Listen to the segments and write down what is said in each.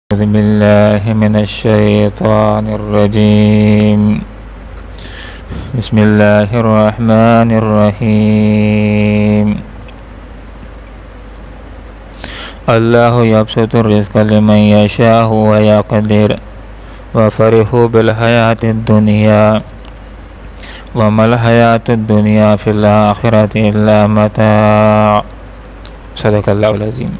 أعوذ بالله من الشيطان الرجيم. بسم الله الرحمن الرحيم. الله يبسط الرزق لمن يشاء ويقدر وفرحوا بالحياة الدنيا وما الحياة الدنيا في الآخرة إلا متاع. صدق الله العظيم.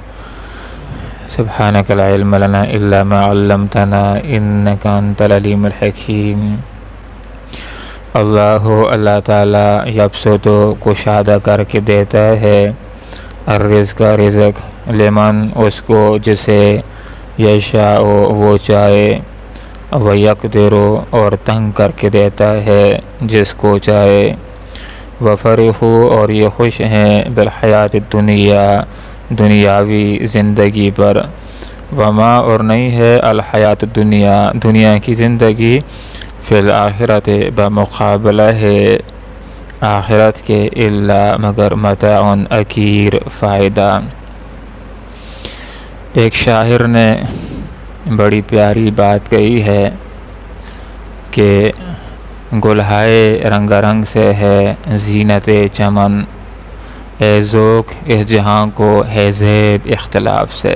سبحانك لا علم لنا إلا ما علمتنا إنك أنت العليم الحكيم. اللہ تعالیٰ یبسط کشادہ کر کے دیتا ہے الرزق رزق لمن اس کو جسے یشاء وہ چاہے ویقدر اور تنگ کر کے دیتا ہے جس کو چاہے وفرحوا اور یہ خوش ہیں بالحیات الدنیا دنیاوی زندگی پر وما اور نہیں ہے الحیات الدنیا دنیا کی زندگی فی الآخرت بمقابلہ ہے آخرت کے الا مگر متاع اکیر فائدہ. ایک شاعر نے بڑی پیاری بات کہی ہے کہ گلہائے رنگ رنگ سے ہے زینت چمن اے ذوق اس جہاں کو ہے زیب اختلاف سے.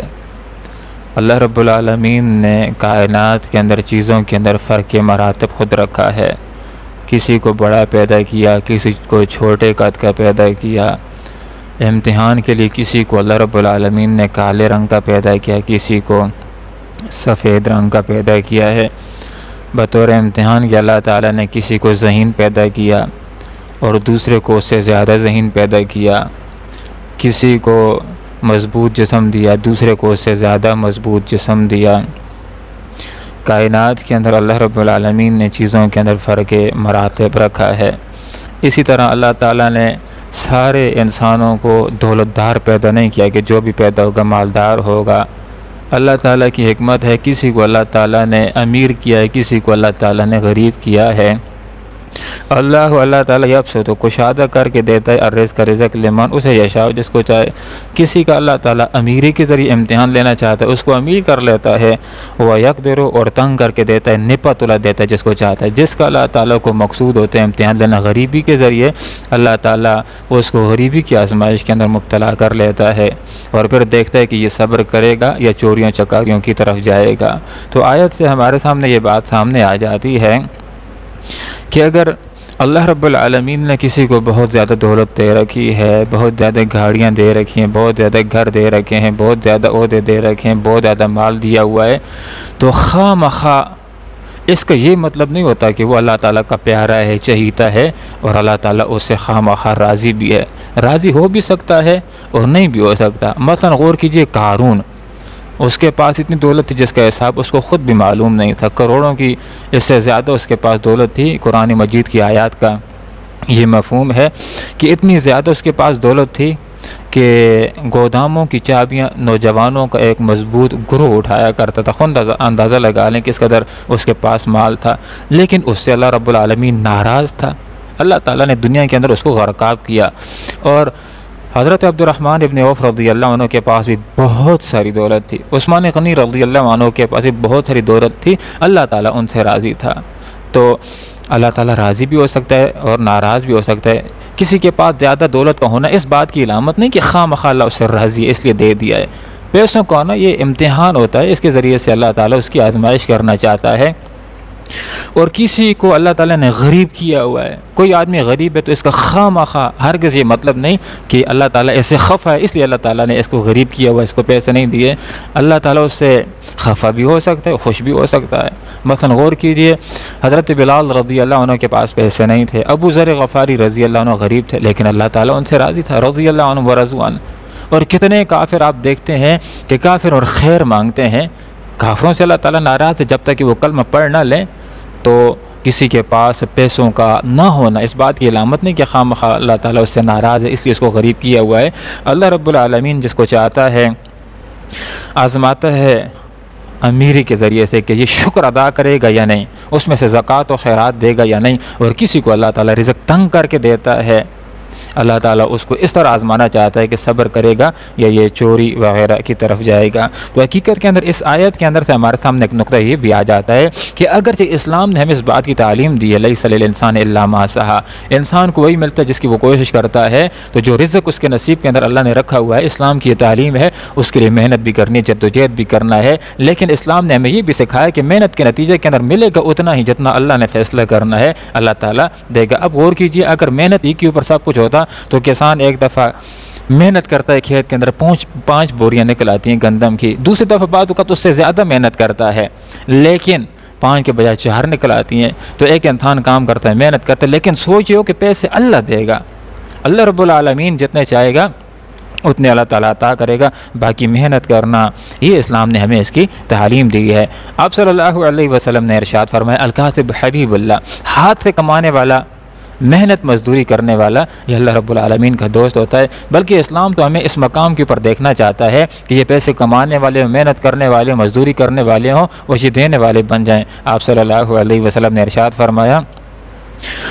اللہ رب العالمین نے کائنات کے اندر چیزوں کے اندر فرق کے مراتب خود رکھا ہے. کسی کو بڑا پیدا کیا، کسی کو چھوٹے قد کا پیدا کیا. امتحان کے لیے کسی کو اللہ رب العالمین نے کالے رنگ کا پیدا کیا، کسی کو سفید رنگ کا پیدا کیا ہے. بطور امتحان کے اللہ تعالیٰ نے کسی کو ذہین پیدا کیا اور دوسرے کو اس سے زیادہ ذہین پیدا کیا. کسی کو مضبوط جسم دیا، دوسرے کو اس سے زیادہ مضبوط جسم دیا. کائنات کے اندر اللہ رب العالمین نے چیزوں کے اندر فرق مراتب رکھا ہے. اسی طرح اللہ تعالیٰ نے سارے انسانوں کو دولتدار پیدا نہیں کیا کہ جو بھی پیدا ہوگا مالدار ہوگا. اللہ تعالیٰ کی حکمت ہے کسی کو اللہ تعالیٰ نے امیر کیا ہے، کسی کو اللہ تعالیٰ نے غریب کیا ہے. اللہ تعالیٰ یبسط تو کشادہ کر کے دیتا ہے الرزق رزق لمن اسے یشاء جس کو چاہے. کسی کا اللہ تعالیٰ امیری کے ذریعے امتحان لینا چاہتا ہے اس کو امیر کر لیتا ہے. وہ یقدر اور تنگ کر کے دیتا ہے نپت اللہ دیتا ہے جس کو چاہتا ہے. جس کا اللہ تعالیٰ کو مقصود ہوتا ہے امتحان لینا غریبی کے ذریعے اللہ تعالیٰ اس کو غریبی کی آزمائش کے اندر مبتلا کر لیتا ہے اور پھر دیکھتا ہے کہ یہ صبر کرے گا یا چوریوں چکاریوں کی طرف جائے گا. تو آیت سے ہمارے سامنے یہ بات سامنے آ جاتی ہے کہ اگر اللہ رب العالمین نے کسی کو بہت زیادہ دولت دے رکھی ہے، بہت زیادہ گاڑیاں دے رکھی ہیں، بہت زیادہ گھر دے رکھے ہیں، بہت زیادہ عہدے دے رکھے ہیں، بہت زیادہ مال دیا ہوا ہے، تو خواہ مخواہ اس کا یہ مطلب نہیں ہوتا کہ وہ اللہ تعالیٰ کا پیارا ہے، چہیتا ہے اور اللہ تعالیٰ اس سے خواہ مخواہ راضی بھی ہے. راضی ہو بھی سکتا ہے اور نہیں بھی ہو سکتا. مثلا غور کیجئے قارون، اس کے پاس اتنی دولت تھی جس کا حساب اس کو خود بھی معلوم نہیں تھا. کروڑوں کی اس سے زیادہ اس کے پاس دولت تھی. قرآن مجید کی آیات کا یہ مفہوم ہے کہ اتنی زیادہ اس کے پاس دولت تھی کہ گوداموں کی چابیاں نوجوانوں کا ایک مضبوط گروہ اٹھایا کرتا تھا. خود اندازہ لگا لیں کس قدر اس کے پاس مال تھا. لیکن اس سے اللہ رب العالمین ناراض تھا. اللہ تعالیٰ نے دنیا کے اندر اس کو غرقاب کیا. اور حضرت عبد الرحمن ابن عوف رضی اللہ عنہ کے پاس بھی بہت ساری دولت تھی. عثمان غنی رضی اللہ عنہ کے پاس بھی بہت ساری دولت تھی. اللہ تعالیٰ ان سے راضی تھا. تو اللہ تعالیٰ راضی بھی ہو سکتا ہے اور ناراض بھی ہو سکتا ہے. کسی کے پاس زیادہ دولت کا ہونا اس بات کی علامت نہیں کہ خواہ مخواہ اللہ اس سے راضی ہے اس لیے دے دیا ہے. پیسوں کا ہونا یہ امتحان ہوتا ہے، اس کے ذریعے سے اللہ تعالیٰ اس کی آزمائش کرنا چاہتا ہے. اور کسی کو اللہ تعالیٰ نے غریب کیا ہوا ہے، کوئی آدمی غریب ہے تو اس کا خواہ مخواہ ہرگز یہ مطلب نہیں کہ اللہ تعالیٰ اس سے خفا ہے اس لیے اللہ تعالیٰ نے اس کو غریب کیا ہوا ہے، اس کو پیسے نہیں دیے. اللہ تعالیٰ اس سے خفا بھی ہو سکتا ہے، خوش بھی ہو سکتا ہے. مثلا غور کیجئے حضرت بلال رضی اللہ عنہ کے پاس پیسے نہیں تھے. ابو ذر غفاری رضی اللہ عنہ غریب تھے لیکن اللہ تعالیٰ ان سے راضی تھا رضی اللہ عنہ ورضوا عنہ. اور کتنے کافر آپ دیکھتے ہیں کہ کافر اور خیر مانگتے ہیں. کافروں سے اللہ تعالیٰ ناراض ہے جب تک کہ وہ کلمہ پڑھ نہ لیں. تو کسی کے پاس پیسوں کا نہ ہونا اس بات کی علامت نہیں کہ خواہ مخواہ اللہ تعالیٰ اس سے ناراض ہے اس لیے اس کو غریب کیا ہوا ہے. اللہ رب العالمین جس کو چاہتا ہے آزماتا ہے امیری کے ذریعے سے کہ یہ شکر ادا کرے گا یا نہیں، اس میں سے زکوٰۃ و خیرات دے گا یا نہیں. اور کسی کو اللہ تعالیٰ رزق تنگ کر کے دیتا ہے اللہ تعالیٰ اس کو اس طرح آزمانا چاہتا ہے کہ صبر کرے گا یا یہ چوری وغیرہ کی طرف جائے گا۔ تو حقیقت کے اندر اس آیت کے اندر سے ہمارے سامنے ایک نقطہ یہ بھی آ جاتا ہے کہ اگرچہ اسلام نے ہمیں اس بات کی تعلیم دی ہے لیس للانسان الا ما سعی، انسان کو وہی ملتا ہے جس کی وہ کوشش کرتا ہے، تو جو رزق اس کے نصیب کے اندر اللہ نے رکھا ہوا ہے، اسلام کی یہ تعلیم ہے، اس کے لیے محنت بھی کرنی ہے، جدوجہد بھی کرنا ہے، لیکن اسلام نے ہمیں یہ بھی سکھایا کہ محنت کے نتیجے کے اندر ملے گا اتنا ہی جتنا اللہ نے فیصلہ کرنا ہے اللہ تعالیٰ دے گا۔ اب غور کیجئے، اگر محنت ہی کے اوپر سب کچھ ہوتا تو کسان ایک دفعہ محنت کرتا ہے، کھیت کے اندر 5 بوریاں نکل آتی ہیں گندم کی، دوسری دفعہ بعد اوقات اس سے زیادہ محنت کرتا ہے لیکن 5 کے بجائے 4 نکل آتی ہیں، تو ایک انسان کام کرتا ہے، محنت کرتا ہے، لیکن سوچو کہ پیسے اللہ دے گا، اللہ رب العالمین جتنے چاہے گا اتنے اللہ تعالیٰ عطا کرے گا، باقی محنت کرنا، یہ اسلام نے ہمیں اس کی تعلیم دی ہے۔ آپ صلی اللہ علیہ وسلم نے ارشاد فرمایا الکاسب حبیب اللہ، ہاتھ سے کمانے والا، محنت مزدوری کرنے والا، یہ اللہ رب العالمین کا دوست ہوتا ہے۔ بلکہ اسلام تو ہمیں اس مقام کے اوپر دیکھنا چاہتا ہے کہ یہ پیسے کمانے والے، محنت کرنے والے، مزدوری کرنے والے ہوں، وہ یہ دینے والے بن جائیں۔ آپ صلی اللہ علیہ وسلم نے ارشاد فرمایا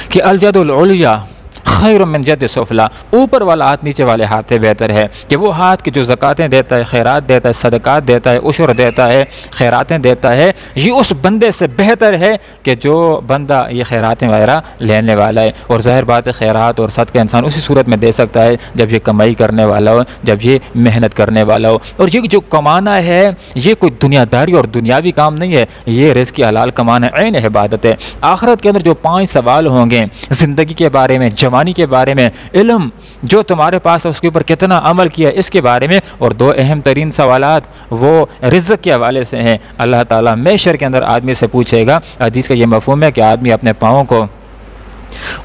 کہ الجد العلیٰ خیر من جد سفلا، اوپر والا ہاتھ نیچے والے ہاتھ سے بہتر ہے، کہ وہ ہاتھ کے جو زکاتیں دیتا ہے، خیرات دیتا ہے، صدقات دیتا ہے، عشر دیتا ہے، خیراتیں دیتا ہے، یہ اس بندے سے بہتر ہے کہ جو بندہ یہ خیراتیں وغیرہ لینے والا ہے۔ اور ظاہر بات ہے خیرات اور صدقہ انسان اسی صورت میں دے سکتا ہے جب یہ کمائی کرنے والا ہو، جب یہ محنت کرنے والا ہو۔ اور یہ جو کمانا ہے یہ کوئی دنیا داری اور دنیاوی کام نہیں ہے، یہ رزق حلال کمانا عین عبادت ہے۔ آخرت کے اندر جو 5 سوال ہوں گے، زندگی کے بارے میں، جوانی کے بارے میں، علم جو تمہارے پاس ہے اس کے اوپر کتنا عمل کیا اس کے بارے میں، اور 2 اہم ترین سوالات وہ رزق کے حوالے سے ہیں۔ اللہ تعالیٰ محشر کے اندر آدمی سے پوچھے گا، حدیث کا یہ مفہوم ہے کہ آدمی اپنے پاؤں کو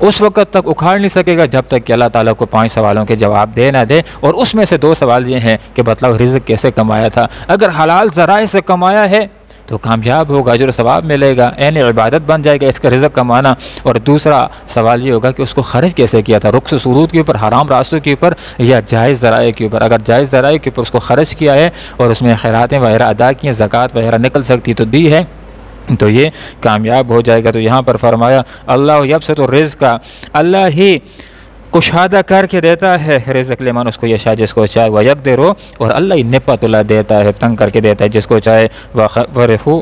اس وقت تک اکھاڑ نہیں سکے گا جب تک کہ اللہ تعالیٰ کو 5 سوالوں کے جواب دے نہ دے، اور اس میں سے 2 سوال یہ ہیں کہ بتلاؤ رزق کیسے کمایا تھا۔ اگر حلال ذرائع سے کمایا ہے تو کامیاب ہوگا، اجر و ثواب ملے گا، عین عبادت بن جائے گا اس کا رزق کمانا۔ اور دوسرا سوال یہ ہوگا کہ اس کو خرچ کیسے کیا تھا، رخص سرود کے اوپر، حرام راستوں کے اوپر، یا جائز ذرائع کے اوپر۔ اگر جائز ذرائع کے اوپر اس کو خرچ کیا ہے اور اس میں خیراتیں وغیرہ ادا کی ہیں، زکوٰۃ وغیرہ نکل سکتی تو دی ہے، تو یہ کامیاب ہو جائے گا۔ تو یہاں پر فرمایا اللہ یبسط الرزق، اللہ ہی کشادہ کر کے دیتا ہے رزق لمن، اس کو یشاء جس کو چاہے، ویقدر، اور اللہ ہی نپت اللہ دیتا ہے، تنگ کر کے دیتا ہے جس کو چاہے، وفرحوا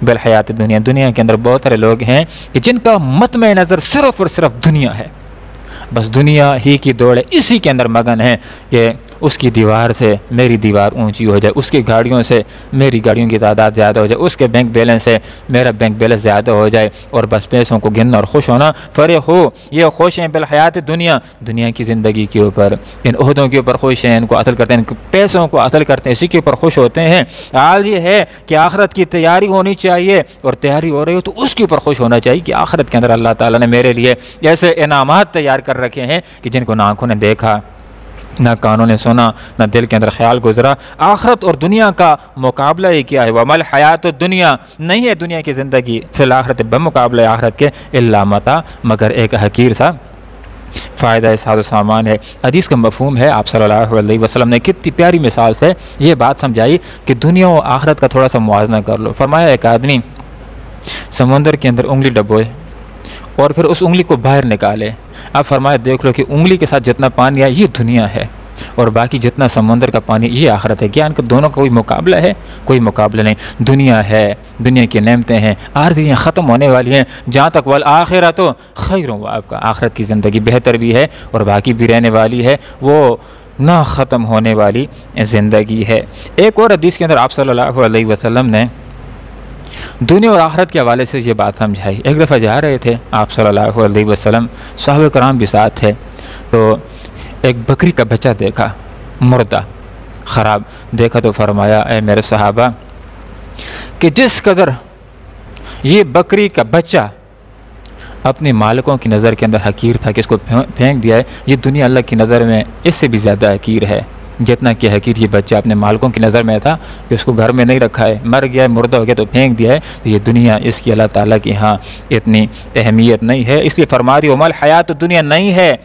بالحیات الدنیا، دنیا کے اندر بہت سارے لوگ ہیں کہ جن کا مطمع نظر صرف اور صرف دنیا ہے، بس دنیا ہی کی دوڑ ہے، اسی کے اندر مگن ہے کہ اس کی دیوار سے میری دیوار اونچی ہو جائے، اس کی گاڑیوں سے میری گاڑیوں کی تعداد زیادہ ہو جائے، اس کے بینک بیلنس سے میرا بینک بیلنس زیادہ ہو جائے، اور بس پیسوں کو گننا اور خوش ہونا۔ فرحوا، یہ خوش ہیں بالحیات دنیا، دنیا کی زندگی کے اوپر، ان عہدوں کے اوپر خوش ہیں، ان کو حاصل کرتے ہیں، ان پیسوں کو حاصل کرتے ہیں، اسی کے اوپر خوش ہوتے ہیں۔ حال یہ ہے کہ آخرت کی تیاری ہونی چاہیے، اور تیاری ہو رہی ہو تو اس کے اوپر خوش ہونا چاہیے کہ آخرت کے اندر اللہ تعالیٰ نے میرے لیے ایسے انعامات تیار کر رکھے ہیں کہ جن کو نہ آنکھوں نے دیکھا، نہ کانوں نے سنا، نہ دل کے اندر خیال گزرا۔ آخرت اور دنیا کا مقابلہ ہی کیا ہے، وَمَا الْحَيَاةُ الدُّنْيَا، نہیں ہے دنیا کی زندگی فی الآخرت بمقابلہ آخرت کے الا متاع، مگر ایک حقیر سا فائدہ ساز و سامان ہے۔ حدیث کا مفہوم ہے، آپ صلی اللہ علیہ وسلم نے کتنی پیاری مثال سے یہ بات سمجھائی کہ دنیا و آخرت کا تھوڑا سا موازنہ کر لو۔ فرمایا ایک آدمی سمندر کے اندر انگلی ڈبوئے اور پھر اس انگلی کو باہر نکالے، اب فرمایا دیکھ لو کہ انگلی کے ساتھ جتنا پانی ہے یہ دنیا ہے، اور باقی جتنا سمندر کا پانی یہ آخرت ہے۔ کیا ان کا دونوں کا کوئی مقابلہ ہے؟ کوئی مقابلہ نہیں۔ دنیا ہے، دنیا کی نعمتیں ہیں، عارضی ہیں، ختم ہونے والی ہیں، جہاں تک والآخرۃ خیر وابقیٰ، آخرت کی زندگی بہتر بھی ہے اور باقی بھی رہنے والی ہے، وہ نہ ختم ہونے والی زندگی ہے۔ ایک اور حدیث کے اندر آپ صلی اللہ علیہ وسلم نے دنیا اور آخرت کے حوالے سے یہ بات سمجھائی۔ ایک دفعہ جا رہے تھے آپ صلی اللہ علیہ وسلم، صحابہ کرام بھی ساتھ تھے، تو ایک بکری کا بچہ دیکھا، مردہ، خراب دیکھا، تو فرمایا اے میرے صحابہ کہ جس قدر یہ بکری کا بچہ اپنے مالکوں کی نظر کے اندر حقیر تھا کہ اس کو پھینک دیا ہے، یہ دنیا اللہ کی نظر میں اس سے بھی زیادہ حقیر ہے، جتنا کہ حقیر یہ بچہ اپنے مالکوں کی نظر میں تھا کہ اس کو گھر میں نہیں رکھا ہے، مر گیا ہے، مردہ ہو گیا تو پھینک دیا ہے، تو یہ دنیا اس کی اللہ تعالیٰ کی ہاں اتنی اہمیت نہیں ہے۔ اس لیے فرما دی وَمَا الْحَيَاةُ الدُّنْيَا، نہیں ہے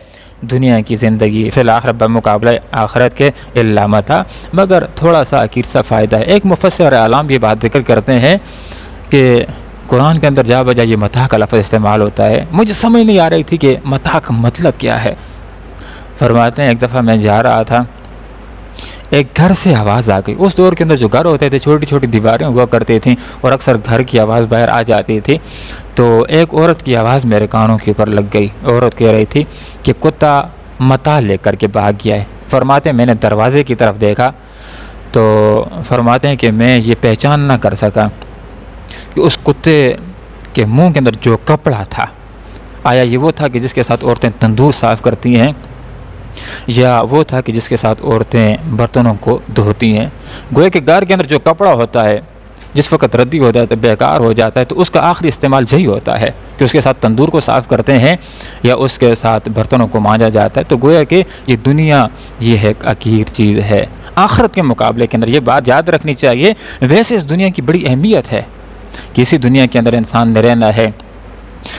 دنیا کی زندگی فی الآخرۃ بمقابلہ آخرت کے الا متاع، مگر تھوڑا سا حقیر سا فائدہ ہے۔ ایک مفسر اعلام یہ بات ذکر کرتے ہیں کہ قرآن کے اندر جا بجا یہ متاع کا لفظ استعمال ہوتا ہے، مجھے سمجھ نہیں آ رہی تھی کہ متاع کا مطلب کیا ہے۔ فرماتے ہیں ایک دفعہ میں جا رہا تھا، ایک گھر سے آواز آ گئی۔ اس دور کے اندر جو گھر ہوتے تھے چھوٹی چھوٹی دیواریں ہوا کرتی تھیں اور اکثر گھر کی آواز باہر آ جاتی تھی، تو ایک عورت کی آواز میرے کانوں کے اوپر لگ گئی۔ عورت کہہ رہی تھی کہ کتا متا لے کر کے بھاگ گیا ہے۔ فرماتے ہیں میں نے دروازے کی طرف دیکھا تو فرماتے ہیں کہ میں یہ پہچان نہ کر سکا کہ اس کتے کے منہ کے اندر جو کپڑا تھا، آیا یہ وہ تھا کہ جس کے ساتھ عورتیں تندور صاف کرتی ہیں، یا وہ تھا کہ جس کے ساتھ عورتیں برتنوں کو دھوتی ہیں۔ گویا کہ گھر کے اندر جو کپڑا ہوتا ہے جس وقت ردی ہو جاتا ہے، بیکار ہو جاتا ہے، تو اس کا آخری استعمال یہی ہوتا ہے کہ اس کے ساتھ تندور کو صاف کرتے ہیں یا اس کے ساتھ برتنوں کو مانجا جاتا ہے۔ تو گویا کہ یہ دنیا یہ ایک حقیر چیز ہے۔ آخرت کے مقابلے کے اندر یہ بات یاد رکھنی چاہیے۔ ویسے اس دنیا کی بڑی اہمیت ہے کہ اسی دنیا کے اندر انسان نے رہنا ہے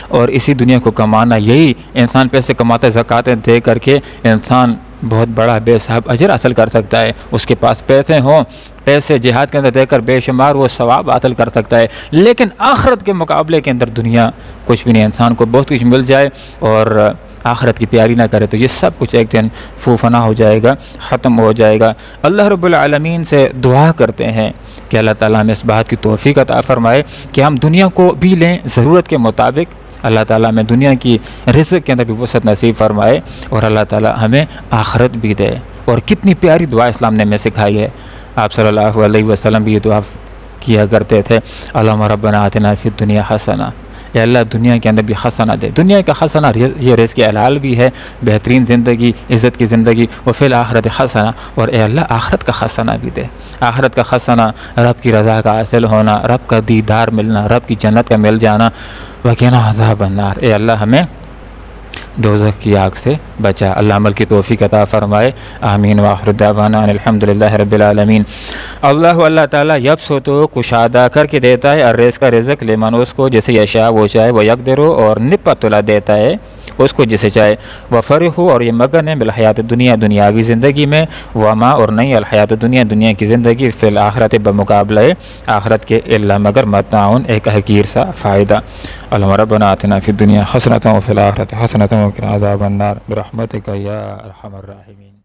اور اسی دنیا کو کمانا، یہی انسان پیسے کماتا ہے، زکاتیں دے کر کے انسان بہت بڑا بے صاحب اجر حاصل کر سکتا ہے۔ اس کے پاس پیسے ہوں، پیسے جہاد کے اندر دے کر بے شمار وہ ثواب حاصل کر سکتا ہے، لیکن آخرت کے مقابلے کے اندر دنیا کچھ بھی نہیں۔ انسان کو بہت کچھ مل جائے اور آخرت کی تیاری نہ کرے تو یہ سب کچھ ایک دن فنا ہو جائے گا، ختم ہو جائے گا۔ اللہ رب العالمین سے دعا کرتے ہیں کہ اللہ تعالیٰ ہمیں اس بات کی توفیق عطا فرمائے کہ ہم دنیا کو بھی لیں ضرورت کے مطابق، اللہ تعالیٰ ہمیں دنیا کی رزق کے اندر بھی وسعت نصیب فرمائے اور اللہ تعالیٰ ہمیں آخرت بھی دے۔ اور کتنی پیاری دعا اسلام نے ہمیں سکھائی ہے۔ آپ صلی اللہ علیہ وسلم بھی یہ دعا کیا کرتے تھے، اللہم ربنا آتنا فی الدنیا حسنہ، اے اللہ دنیا کے اندر بھی حسنہ دے۔ دنیا کا حسنہ یہ رزق حلال بھی ہے، بہترین زندگی، عزت کی زندگی، و فی الآخرت حسنہ، اور اے اللہ آخرت کا حسنہ بھی دے۔ آخرت کا حسنہ رب کی رضا کا حاصل ہونا، رب کا دیدار ملنا، رب کی جنت کا مل جانا، وقنا عذاب النار۔ اے اللہ ہمیں دوزخ کی آگ سے بچا۔ اللہ عمل کی توفیق عطا فرمائے، آمین۔ وآخر دعوانا ان الحمدللہ رب العالمین۔ اللہ تعالیٰ یبسطو کشادہ کر کے دیتا ہے الرزق کا رزق لمن اس کو جسے یشاء وہ چاہے، وہ یقدرو اور نپت اللہ دیتا ہے اس کو جسے چاہے، وفرحوا اور یہ مگن ہے بالحیات دنیا دنیاوی زندگی میں، وما اور نہیں الحیات دنیا دنیا کی زندگی فی الآخرت بمقابلہ آخرت کے الا مگر متاعن ایک حقیر سا فائدہ۔ اللہم ربنا آتنا فی الدنیا حسنۃ وفی الآخرۃ حسنۃ وقنا عذاب النار برحمتک یا ارحم الراحمین۔